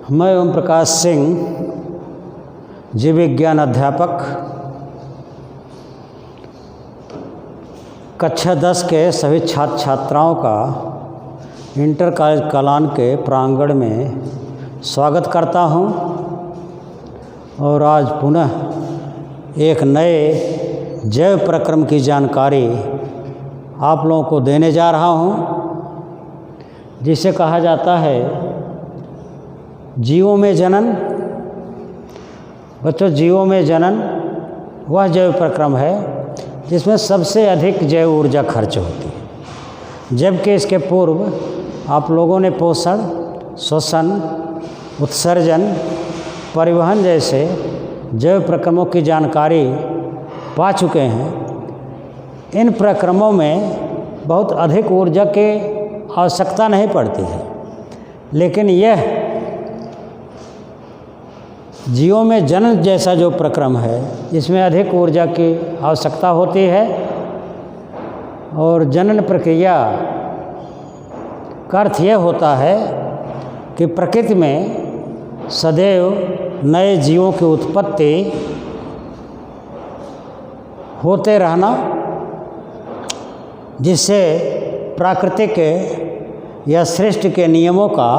मैं ओम प्रकाश सिंह, जीव विज्ञान अध्यापक, कक्षा 10 के सभी छात्र छात्राओं का इंटर कॉलेज कलान के प्रांगण में स्वागत करता हूं और आज पुनः एक नए जैव प्रक्रम की जानकारी आप लोगों को देने जा रहा हूं, जिसे कहा जाता है जीवों में जनन। बच्चों, जीवों में जनन वह जैव प्रक्रम है जिसमें सबसे अधिक जैव ऊर्जा खर्च होती है, जबकि इसके पूर्व आप लोगों ने पोषण, श्वसन, उत्सर्जन, परिवहन जैसे जैव प्रक्रमों की जानकारी पा चुके हैं। इन प्रक्रमों में बहुत अधिक ऊर्जा की आवश्यकता नहीं पड़ती है, लेकिन यह जीवों में जनन जैसा जो प्रक्रम है इसमें अधिक ऊर्जा की आवश्यकता होती है। और जनन प्रक्रिया का अर्थ यह होता है कि प्रकृति में सदैव नए जीवों की उत्पत्ति होते रहना, जिससे प्राकृतिक या सृष्टि के नियमों का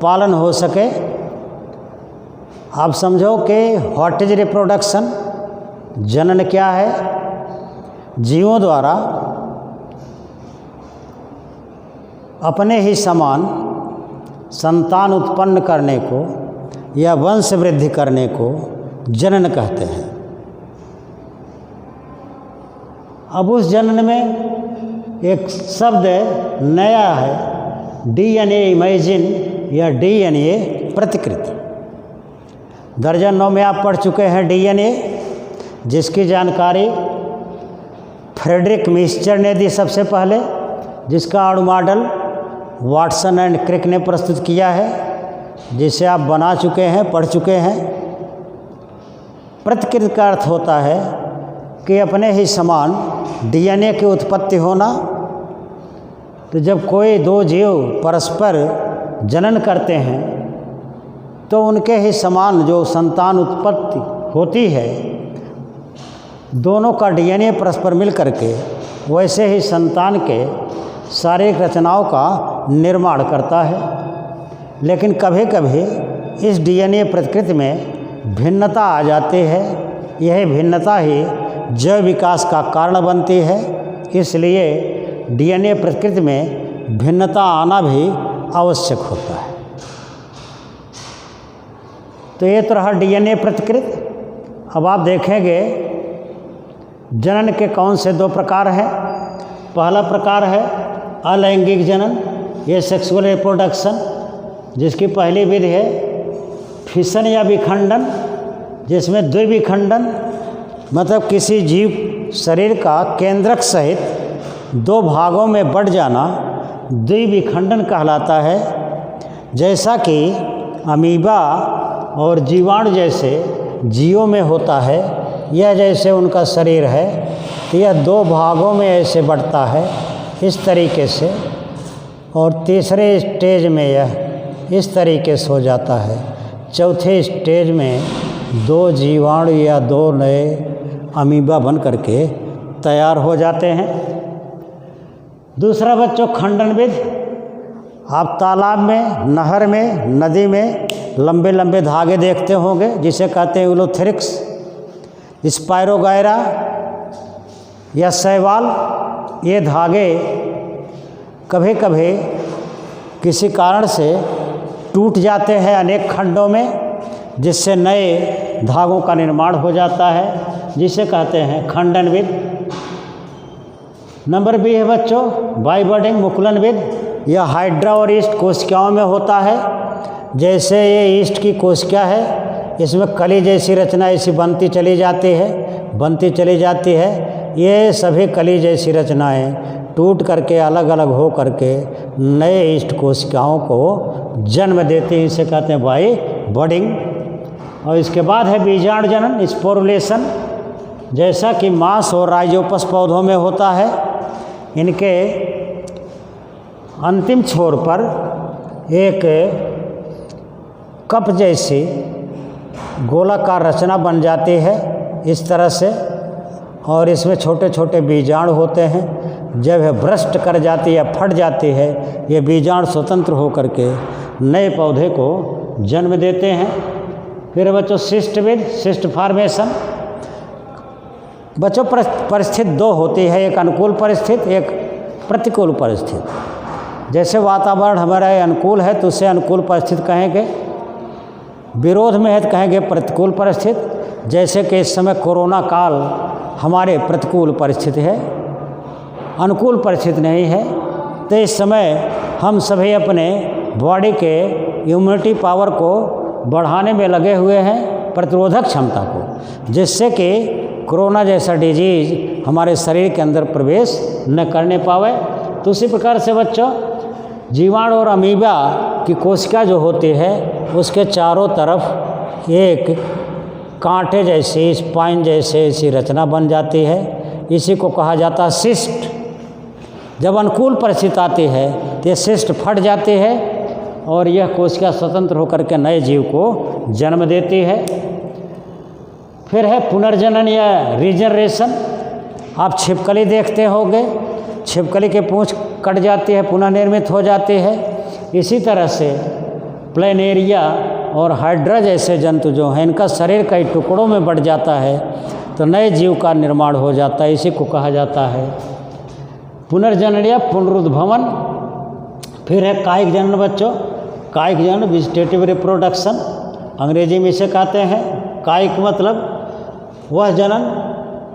पालन हो सके। आप समझो कि व्हाट इज रिप्रोडक्शन, जनन क्या है। जीवों द्वारा अपने ही समान संतान उत्पन्न करने को या वंश वृद्धि करने को जनन कहते हैं। अब उस जनन में एक शब्द नया है, डीएनए इमेजिन या डीएनए प्रतिकृति। दर्जन 9 में आप पढ़ चुके हैं डीएनए, जिसकी जानकारी फ्रेडरिक मिक्सचर ने दी सबसे पहले, जिसका अणु मॉडल वाटसन एंड क्रिक ने प्रस्तुत किया है, जिसे आप बना चुके हैं, पढ़ चुके हैं। प्रतिकृति का अर्थ होता है कि अपने ही समान डीएनए की उत्पत्ति होना। तो जब कोई दो जीव परस्पर जनन करते हैं तो उनके ही समान जो संतान उत्पत्ति होती है, दोनों का डीएनए परस्पर मिल करके वैसे ही संतान के शारीरिक रचनाओं का निर्माण करता है। लेकिन कभी कभी इस डीएनए प्रतिकृति में भिन्नता आ जाती है। यह भिन्नता ही जैव विकास का कारण बनती है। इसलिए डीएनए प्रतिकृति में भिन्नता आना भी आवश्यक होता है। तो ये तो रहा डीएनए प्रतिकृति। अब आप देखेंगे जनन के कौन से 2 प्रकार हैं। पहला प्रकार है अलैंगिक जनन, ये सेक्सुअल रिप्रोडक्शन, जिसकी पहली विधि है फिशन या विखंडन, जिसमें द्विविखंडन मतलब किसी जीव शरीर का केंद्रक सहित 2 भागों में बढ़ जाना द्विविखंडन कहलाता है। जैसा कि अमीबा और जीवाणु जैसे जीवों में होता है, यह जैसे उनका शरीर है तो यह 2 भागों में ऐसे बढ़ता है इस तरीके से, और तीसरे स्टेज में यह इस तरीके से हो जाता है। चौथे स्टेज में 2 जीवाणु या 2 नए अमीबा बन करके तैयार हो जाते हैं। दूसरा बच्चों खंडन विधि। आप तालाब में, नहर में, नदी में लंबे लंबे धागे देखते होंगे, जिसे कहते हैं यूलोथेरिक्स, स्पायरोगायरा या शैवाल। ये धागे कभी कभी किसी कारण से टूट जाते हैं अनेक खंडों में, जिससे नए धागों का निर्माण हो जाता है, जिसे कहते हैं खंडन विधि। नंबर बी है बच्चों बाइबर्डिंग, मुकुलन विधि। यह हाइड्रा और ईस्ट कोशिकाओं में होता है। जैसे ये ईस्ट की कोशिका है, इसमें कली जैसी रचना ऐसी बनती चली जाती है। ये सभी कली जैसी रचनाएं टूट करके अलग अलग हो करके नए ईस्ट कोशिकाओं को जन्म देती हैं, इसे कहते हैं बाइबर्डिंग। और इसके बाद है बीजाणु जनन, स्पोरुलेशन, जैसा कि मांस और राइजोपस पौधों में होता है। इनके अंतिम छोर पर एक कप जैसी गोलाकार रचना बन जाती है इस तरह से, और इसमें छोटे छोटे बीजाणु होते हैं। जब यह भ्रष्ट कर जाती है या फट जाती है, ये बीजाणु स्वतंत्र होकर के नए पौधे को जन्म देते हैं। फिर बच्चों सिस्ट फॉर्मेशन। बच्चों परिस्थिति दो होती है, एक अनुकूल परिस्थिति, एक प्रतिकूल परिस्थिति। जैसे वातावरण हमारा अनुकूल है तो उसे अनुकूल परिस्थिति कहेंगे, विरोध में है तो कहेंगे प्रतिकूल परिस्थिति। जैसे कि इस समय कोरोना काल हमारे प्रतिकूल परिस्थिति है, अनुकूल परिस्थिति नहीं है। तो इस समय हम सभी अपने बॉडी के इम्यूनिटी पावर को बढ़ाने में लगे हुए हैं, प्रतिरोधक क्षमता को, जिससे कि कोरोना जैसा डिजीज हमारे शरीर के अंदर प्रवेश न करने पावे। तो उसी प्रकार से बच्चों जीवाणु और अमीबा की कोशिका जो होती है उसके चारों तरफ एक कांटे जैसी, स्पाइन जैसे ऐसी रचना बन जाती है। इसी को कहा जाता है सिस्ट। जब अनुकूल परिस्थिति आती है तो ये सिस्ट फट जाती है और यह कोशिका स्वतंत्र होकर के नए जीव को जन्म देती है। फिर है पुनर्जनन या रीजनरेशन। आप छिपकली देखते होंगे, छिपकली के पूंछ कट जाती है, पुनः निर्मित हो जाती है। इसी तरह से प्लेनेरिया और हाइड्रा जैसे जंतु जो हैं, इनका शरीर कई टुकड़ों में बढ़ जाता है तो नए जीव का निर्माण हो जाता है। इसी को कहा जाता है पुनर्जनन या पुनरुद्भवन। फिर है कायिक जनन बच्चों। कायिक जनन वेजिटेटिव रिप्रोडक्शन, अंग्रेजी में इसे कहते हैं। कायिक मतलब वह जनन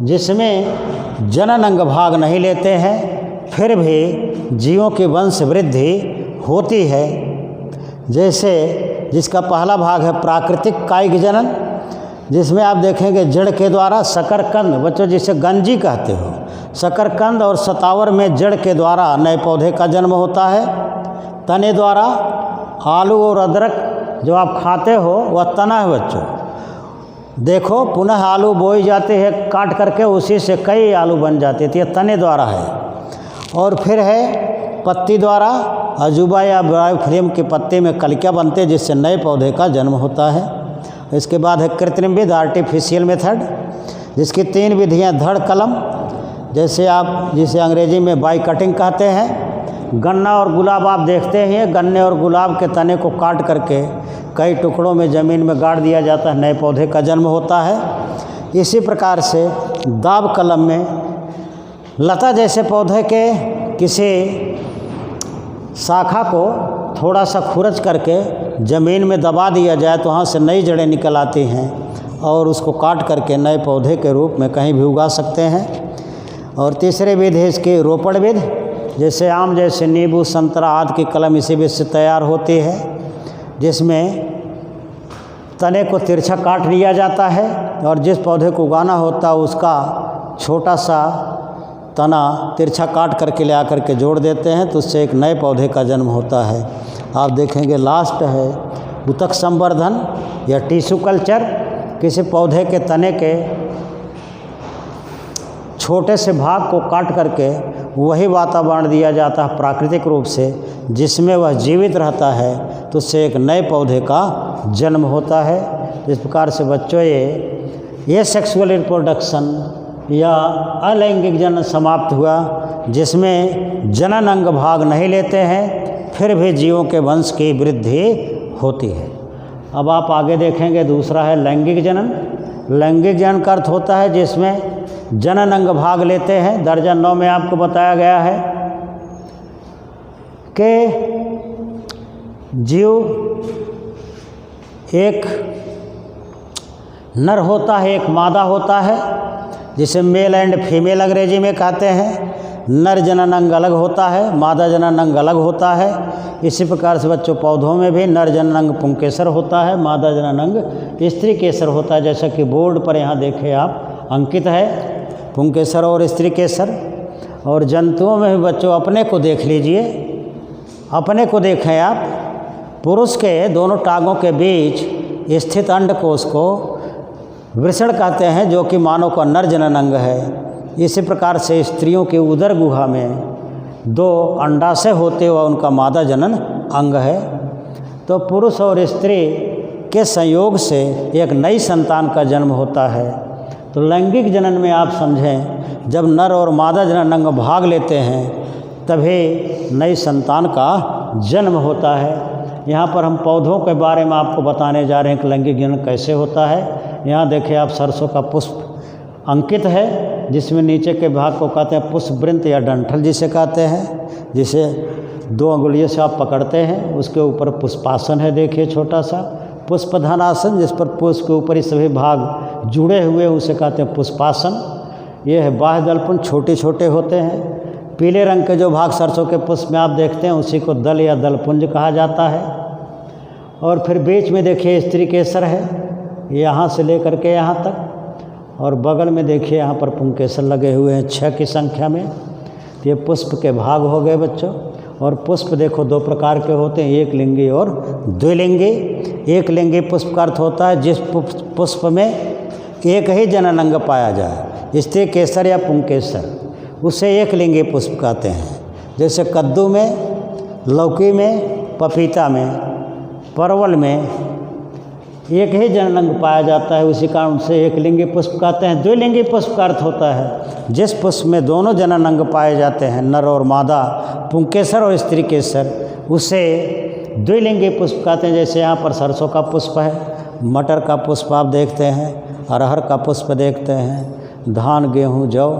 जिसमें जनन अंग भाग नहीं लेते हैं, फिर भी जीवों की वंश वृद्धि होती है। जैसे जिसका पहला भाग है प्राकृतिक कायिक जनन, जिसमें आप देखेंगे जड़ के द्वारा शकरकंद, बच्चों जिसे गंजी कहते हो, शकरकंद और सतावर में जड़ के द्वारा नए पौधे का जन्म होता है। तने द्वारा आलू और अदरक जो आप खाते हो वह तना है बच्चों। देखो पुनः आलू बोई जाते हैं काट करके, उसी से कई आलू बन जाते थे, यह तने द्वारा है। और फिर है पत्ती द्वारा, अजूबा या बायोफ्रेम के पत्ते में कलिका बनते हैं जिससे नए पौधे का जन्म होता है। इसके बाद है कृत्रिम विधि, आर्टिफिशियल मेथड, जिसकी 3 विधियाँ धड़ कलम, जैसे आप जिसे अंग्रेजी में बाई कटिंग कहते हैं। गन्ना और गुलाब आप देखते हैं, गन्ने और गुलाब के तने को काट करके कई टुकड़ों में ज़मीन में गाड़ दिया जाता है, नए पौधे का जन्म होता है। इसी प्रकार से दाब कलम में लता जैसे पौधे के किसी शाखा को थोड़ा सा खुरच करके ज़मीन में दबा दिया जाए तो वहाँ से नई जड़ें निकल आती हैं और उसको काट करके नए पौधे के रूप में कहीं भी उगा सकते हैं। और तीसरी विधि है इसकी रोपण विधि, जैसे आम जैसे नींबू संतरा आदि की कलम इसी विधि से तैयार होती है, जिसमें तने को तिरछा काट लिया जाता है और जिस पौधे को उगाना होता है उसका छोटा सा तना तिरछा काट करके ले आकर के जोड़ देते हैं तो उससे एक नए पौधे का जन्म होता है। आप देखेंगे लास्ट है ऊतक संवर्धन या टिश्यू कल्चर। किसी पौधे के तने के छोटे से भाग को काट करके वही वातावरण दिया जाता है प्राकृतिक रूप से जिसमें वह जीवित रहता है तो उससे एक नए पौधे का जन्म होता है। इस प्रकार से बच्चों ये सेक्सुअल रिप्रोडक्शन या अलैंगिक जनन समाप्त हुआ, जिसमें जनन अंग भाग नहीं लेते हैं फिर भी जीवों के वंश की वृद्धि होती है। अब आप आगे देखेंगे दूसरा है लैंगिक जनन। लैंगिक जनन का अर्थ होता है जिसमें जनन अंग भाग लेते हैं। दर्जन 9 में आपको बताया गया है कि जीव एक नर होता है, एक मादा होता है, जिसे मेल एंड फीमेल अंग्रेजी में कहते हैं। नर जनन अंग अलग होता है, मादा जनन अंग अलग होता है। इसी प्रकार से बच्चों पौधों में भी नर जनन अंग पुंकेसर होता है, मादा जनन अंग स्त्री केसर होता है, जैसा कि बोर्ड पर यहाँ देखें आप अंकित है पुंकेसर और स्त्री केसर। और जंतुओं में भी बच्चों अपने को देख लीजिए, अपने को देखें आप, पुरुष के दोनों टांगों के बीच स्थित अंडकोश को वृषण कहते हैं, जो कि मानव का नर जनन अंग है। इसी प्रकार से स्त्रियों की उदर गुहा में 2 अंडाशय होते हुए उनका मादा जनन अंग है। तो पुरुष और स्त्री के संयोग से एक नई संतान का जन्म होता है। तो लैंगिक जनन में आप समझें, जब नर और मादा जनन अंग भाग लेते हैं तभी नई संतान का जन्म होता है। यहाँ पर हम पौधों के बारे में आपको बताने जा रहे हैं कि लैंगिक जनन कैसे होता है। यहाँ देखिए आप, सरसों का पुष्प अंकित है, जिसमें नीचे के भाग को कहते हैं पुष्पवृंत या डंठल जिसे कहते हैं, जिसे 2 अंगुलियों से आप पकड़ते हैं। उसके ऊपर पुष्पासन है, देखिए छोटा सा पुष्पधनासन, जिस पर पुष्प के ऊपर ही सभी भाग जुड़े हुए, उसे कहते हैं पुष्पासन। ये है बाह्य दलपुंज, छोटे छोटे होते हैं। पीले रंग के जो भाग सरसों के पुष्प में आप देखते हैं उसी को दल या दलपुंज कहा जाता है। और फिर बीच में देखिए स्त्री केसर है, यहाँ से लेकर के यहाँ तक, और बगल में देखिए यहाँ पर पुंकेसर लगे हुए हैं 6 की संख्या में। तो ये पुष्प के भाग हो गए बच्चों। और पुष्प देखो 2 प्रकार के होते हैं, एक लिंगी और द्विलिंगी। एक लिंगी पुष्प का अर्थ होता है जिस पुष्प में एक ही जनन अंग पाया जाए, स्त्री केसर या पुंकेसर, उसे एक लिंगी पुष्प कहते हैं। जैसे कद्दू में, लौकी में, पपीता में, परवल में एक ही जनन अंग पाया जाता है, उसी कारण से एक लिंगी पुष्प कहते हैं। द्विलिंगी पुष्प का अर्थ होता है जिस पुष्प में दोनों जनन अंग पाए जाते हैं, नर और मादा, पुंकेसर और स्त्री केसर, उसे द्विलिंगी पुष्प कहते हैं। जैसे यहाँ पर सरसों का पुष्प है, मटर का पुष्प आप देखते हैं, अरहर का पुष्प देखते हैं, धान गेहूँ जौ,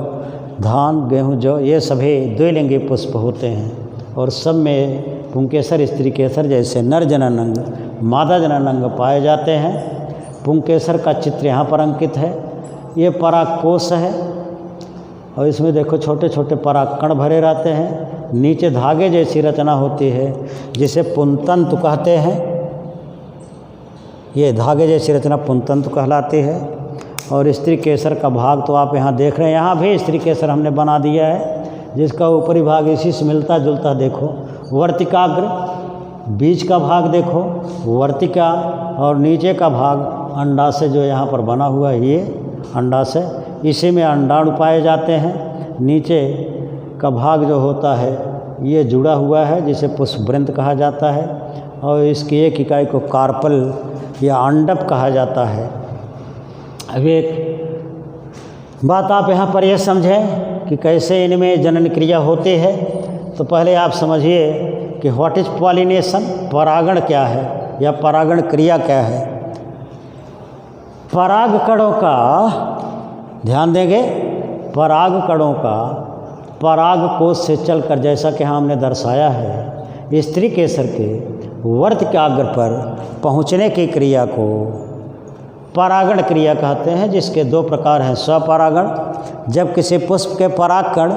धान गेहूँ जौ, ये सभी द्विलिंगी पुष्प होते हैं। और सब में पुंकेसर स्त्री केसर जैसे नर जनन अंग, मादा जनन अंग पाए जाते हैं। पुंकेसर का चित्र यहाँ पर अंकित है। ये परागकोश है और इसमें देखो छोटे छोटे परागकण भरे रहते हैं। नीचे धागे जैसी रचना होती है जिसे पुंतंतु कहते हैं। ये धागे जैसी रचना पुंतंतु कहलाती है। और स्त्री केसर का भाग तो आप यहाँ देख रहे हैं, यहाँ भी स्त्री केसर हमने बना दिया है, जिसका ऊपरी भाग इसी से मिलता जुलता देखो, वर्तिकाग्र, बीच का भाग देखो वर्तिका, और नीचे का भाग अंडाशय जो यहाँ पर बना हुआ है, ये अंडाशय, इसी में अंडाणु पाए जाते हैं। नीचे का भाग जो होता है ये जुड़ा हुआ है, जिसे पुष्पवृंत कहा जाता है। और इसकी एक इकाई को कार्पल या अंडप कहा जाता है। अब एक बात आप यहाँ पर यह समझें कि कैसे इनमें जनन क्रिया होती है। तो पहले आप समझिए कि व्हाट इज पॉलिनेशन, परागण क्या है या परागण क्रिया क्या है। पराग कणों का ध्यान देंगे, पराग कणों का पराग कोश से चलकर, जैसा कि हमने दर्शाया है, स्त्री केसर के वर्तिकाग्र पर पहुँचने की क्रिया को परागण क्रिया कहते हैं, जिसके 2 प्रकार हैं। स्वपरागण, जब किसी पुष्प के परागकण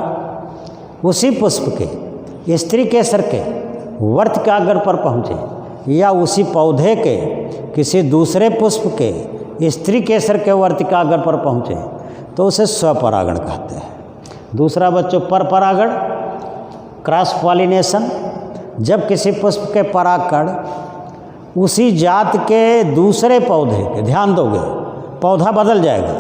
उसी पुष्प के स्त्री केसर के वर्तिकाग्र पर पहुँचे, या उसी पौधे के किसी दूसरे पुष्प के स्त्री केसर के वर्तिकाग्र पर पहुँचे, तो उसे स्वपरागण कहते हैं। दूसरा बच्चों परपरागण, क्रॉस पॉलिनेशन, जब किसी पुष्प के परागकण उसी जात के दूसरे पौधे के, ध्यान दोगे पौधा बदल जाएगा,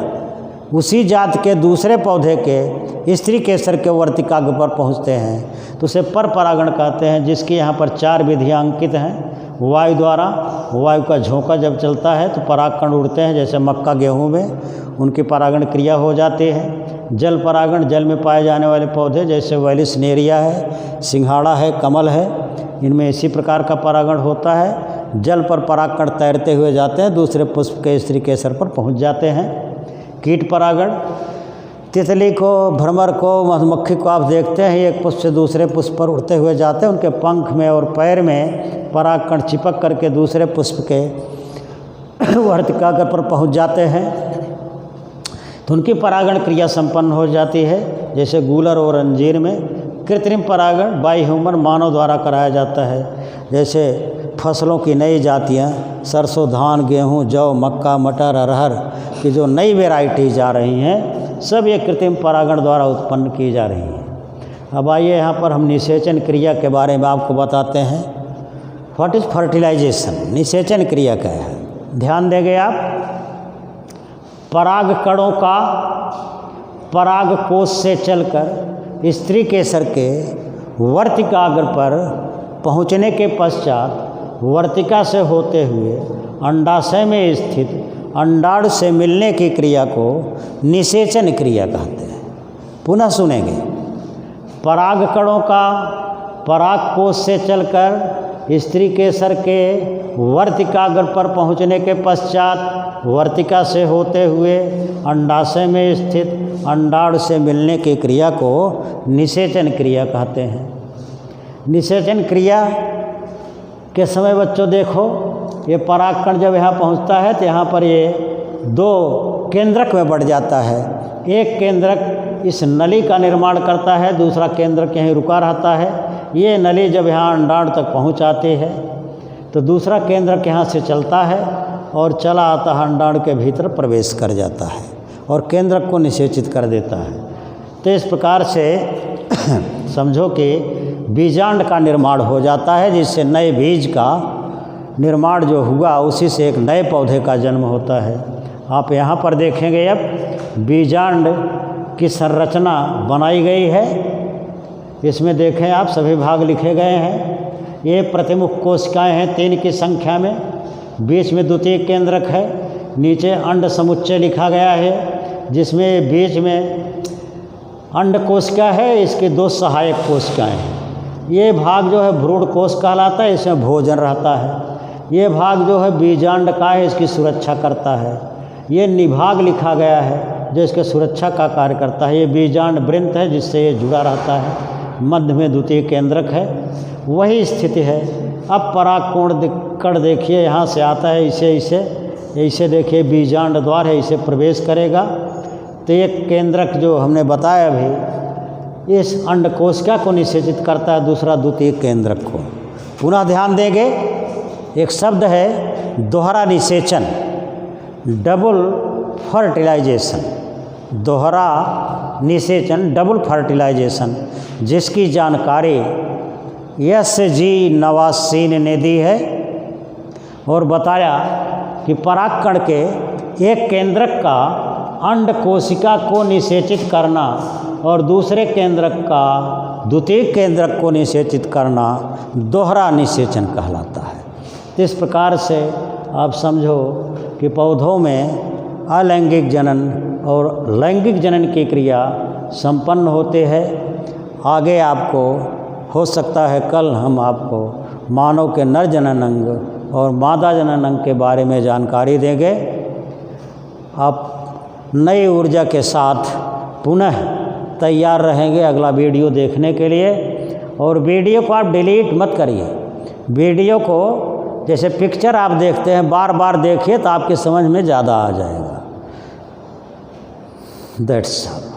उसी जात के दूसरे पौधे के स्त्री केसर के वर्तिकाग्र पर पहुँचते हैं, तो उसे परपरागण कहते हैं। जिसकी यहाँ पर 4 विधियाँ अंकित हैं। वायु द्वारा, वायु का झोंका जब चलता है तो परागकण उड़ते हैं, जैसे मक्का गेहूँ में उनकी परागण क्रिया हो जाती है। जल परागण, जल में पाए जाने वाले पौधे जैसे वेलिसनेरिया है, सिंघाड़ा है, कमल है, इनमें इसी प्रकार का परागण होता है। जल पर परागकण तैरते हुए जाते हैं, दूसरे पुष्प के स्त्री केसर पर पहुंच जाते हैं। कीट परागण, तितली को, भ्रमर को, मधुमक्खी को आप देखते हैं, एक पुष्प से दूसरे पुष्प पर उड़ते हुए जाते हैं, उनके पंख में और पैर में परागकण चिपक करके दूसरे पुष्प के वर्तिकाग्र पर पहुंच जाते हैं, तो उनकी परागण क्रिया संपन्न हो जाती है। जैसे गूलर और अंजीर में कृत्रिम परागण बाई ह्यूमन, मानव द्वारा कराया जाता है। जैसे फसलों की नई जातियाँ, सरसों, धान, गेहूँ, जौ, मक्का, मटर, अरहर की जो नई वेराइटीज आ रही हैं, सब ये कृत्रिम परागण द्वारा उत्पन्न की जा रही हैं। अब आइए यहाँ पर हम निषेचन क्रिया के बारे में आपको बताते हैं। व्हाट इज़ फर्टिलाइजेशन, निषेचन क्रिया क्या है। ध्यान देंगे आप, पराग कणों का पराग कोश से चलकर स्त्री केसर के वर्तिकाग्र पर पहुँचने के पश्चात वर्तिका से होते हुए अंडाशय में स्थित अंडाणु से मिलने की क्रिया को निषेचन क्रिया कहते हैं। पुनः सुनेंगे। परागकणों का पराग कोश से चलकर स्त्री केसर के वर्तिकाग्र पर पहुँचने के पश्चात वर्तिका से होते हुए अंडाशय में स्थित अंडाणु से मिलने की क्रिया को निषेचन क्रिया कहते हैं। निषेचन क्रिया के समय बच्चों देखो, ये परागकण जब यहाँ पहुँचता है तो यहाँ पर ये दो केंद्रक में बढ़ जाता है। एक केंद्रक इस नली का निर्माण करता है, दूसरा केंद्रक यहीं रुका रहता है। ये नली जब यहाँ अंडाणु तक पहुँच आती है तो दूसरा केंद्रक यहाँ से चलता है और चला आता है अंडाणु के भीतर प्रवेश कर जाता है और केंद्रक को निषेचित कर देता है। तो इस प्रकार से समझो कि बीजांड का निर्माण हो जाता है, जिससे नए बीज का निर्माण जो हुआ उसी से एक नए पौधे का जन्म होता है। आप यहाँ पर देखेंगे अब बीजांड की संरचना बनाई गई है। इसमें देखें आप सभी भाग लिखे गए हैं। ये प्रतिमुख कोशिकाएं हैं 3 की संख्या में, बीच में द्वितीय केंद्रक है, नीचे अंड समुच्चय लिखा गया है जिसमें बीच में अंड कोशिका है, इसकी 2 सहायक कोशिकाएं हैं। ये भाग जो है भ्रूण कोश कहलाता है, इसमें भोजन रहता है। ये भाग जो है बीजांड का है, इसकी सुरक्षा करता है। ये निभाग लिखा गया है जो इसके सुरक्षा का कार्य करता है। ये बीजांड वृंत है जिससे ये जुड़ा रहता है। मध्य में द्वितीय केंद्रक है, वही स्थिति है। अब परागकोण कण देखिए, यहाँ से आता है, इसे देखिए बीजांड द्वार है, इसे प्रवेश करेगा तो एक केंद्रक जो हमने बताया अभी इस अंड कोशिका को निषेचित करता है, दूसरा द्वितीय केंद्रक को। पुनः ध्यान देंगे, एक शब्द है दोहरा निषेचन, डबल फर्टिलाइजेशन। दोहरा निषेचन, डबल फर्टिलाइजेशन, जिसकी जानकारी SG नवासीन ने दी है और बताया कि परागकण के एक केंद्रक का अंड कोशिका को निषेचित करना और दूसरे केंद्रक का द्वितीय केंद्रक को निषेचित करना दोहरा निषेचन कहलाता है। तो इस प्रकार से आप समझो कि पौधों में अलैंगिक जनन और लैंगिक जनन की क्रिया संपन्न होते हैं। आगे आपको हो सकता है कल हम आपको मानव के नर जनन अंग और मादा जनन अंग के बारे में जानकारी देंगे। आप नई ऊर्जा के साथ पुनः तैयार रहेंगे अगला वीडियो देखने के लिए। और वीडियो को आप डिलीट मत करिए। वीडियो को जैसे पिक्चर आप देखते हैं बार बार देखिए तो आपकी समझ में ज़्यादा आ जाएगा। That's all.